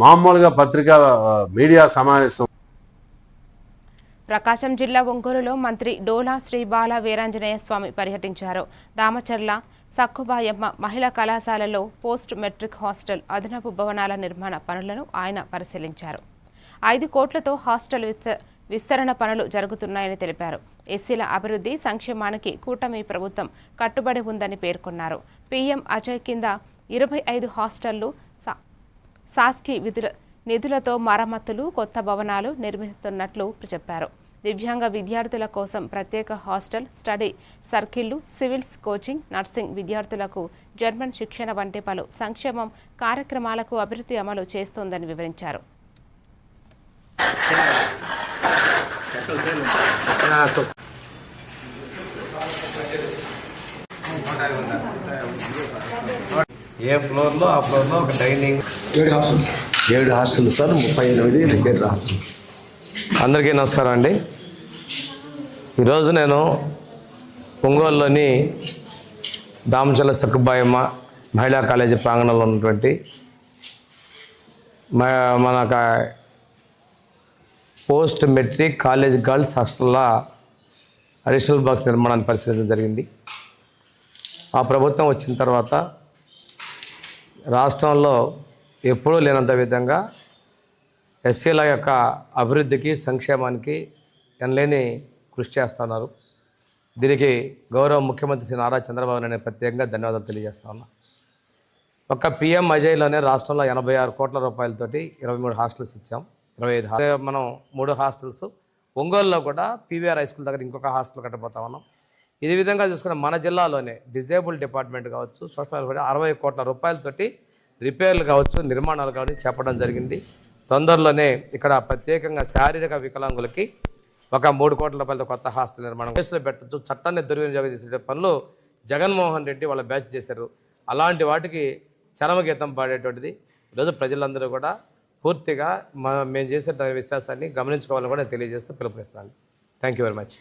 మామూలుగా పత్రికా మీడియా సమావేశం. ప్రకాశం జిల్లా ఒంగోలులో మంత్రి డోలా శ్రీ బాల వీరాంజనేయ స్వామి పర్యటించారు. దామచర్ల సక్కుబాయమ్మ మహిళా కళాశాలలో పోస్ట్ మెట్రిక్ హాస్టల్ అదనపు భవనాల నిర్మాణ పనులను ఆయన పరిశీలించారు. 5 కోట్లతో హాస్టల్ విస్తరణ పనులు జరుగుతున్నాయని తెలిపారు. ఎస్సీల అభివృద్ధి సంక్షేమానికి కూటమి ప్రభుత్వం కట్టుబడి ఉందని పేర్కొన్నారు. పీఎం అజయ్ కింద 25 హాస్టళ్లు శాస్కీ నిధులతో మరమ్మతులు, కొత్త భవనాలు నిర్మిస్తున్నట్లు చెప్పారు. దివ్యాంగ విద్యార్థుల కోసం ప్రత్యేక హాస్టల్, స్టడీ సర్కిళ్లు, సివిల్స్ కోచింగ్, నర్సింగ్ విద్యార్థులకు జర్మన్ శిక్షణ వంటి పలు సంక్షేమం కార్యక్రమాలకు అభివృద్ధి అమలు చేస్తోందని వివరించారు. ఏ ఫ్లోర్లో ఆ ఫ్లోర్లో ఒక dining 7 hostel sir, 38 repair hostel. అందరికీ నమస్కారం అండి. ఈరోజు నేను ఒంగోలులోని దామచర్ల సక్కుబాయమ్మ మహిళా కాలేజీ ప్రాంగణంలో ఉన్నటువంటి మన పోస్ట్ మెట్రిక్ కాలేజ్ గర్ల్స్ హాస్టల్లో అడిషనల్ బాక్స్ నిర్మాణాన్ని పరిశీలించడం జరిగింది. ఆ ప్రభుత్వం వచ్చిన తర్వాత రాష్ట్రంలో ఎప్పుడూ లేనంత విధంగా ఎస్సీల యొక్క అభివృద్ధికి, సంక్షేమానికి ఎనలేని కృషి చేస్తున్నారు. దీనికి గౌరవ ముఖ్యమంత్రి శ్రీ నారా చంద్రబాబు నాయుడు ప్రత్యేకంగా ధన్యవాదాలు తెలియజేస్తా ఉన్నా. ఒక్క పీఎం అజయ్లోనే రాష్ట్రంలో 86 కోట్ల రూపాయలతోటి 23 హాస్టల్స్ ఇచ్చాం. 25 మనం 3 హాస్టల్స్ ఒంగోలులో కూడా పీవీఆర్ హై స్కూల్ దగ్గర ఇంకొక హాస్టల్ కట్టబోతా ఉన్నాం. ఈ విధంగా చూసుకున్న మన జిల్లాలోనే డిజేబుల్ డిపార్ట్మెంట్ కావచ్చు, సోషల్ వెల్ఫేర్ 60 కోట్ల రూపాయలతోటి రిపేర్లు కావచ్చు, నిర్మాణాలు కావచ్చు చెప్పడం జరిగింది. తొందరలోనే ఇక్కడ ప్రత్యేకంగా శారీరక వికలాంగులకి ఒక 3 కోట్ల రూపాయలతో కొత్త హాస్టల్ నిర్మాణం కేసులో పెట్టచ్చు. చట్టాన్ని దుర్వినియోగం చేసే పనులు జగన్మోహన్ రెడ్డి వాళ్ళ బ్యాచ్ చేశారు. అలాంటి వాటికి చరమగీతం పాడేటువంటిది ఈరోజు ప్రజలందరూ కూడా పూర్తిగా మేము చేసే విశ్వాసాన్ని గమనించుకోవాలని కూడా తెలియజేస్తూ పిలుపునిస్తాను. Thank you very much.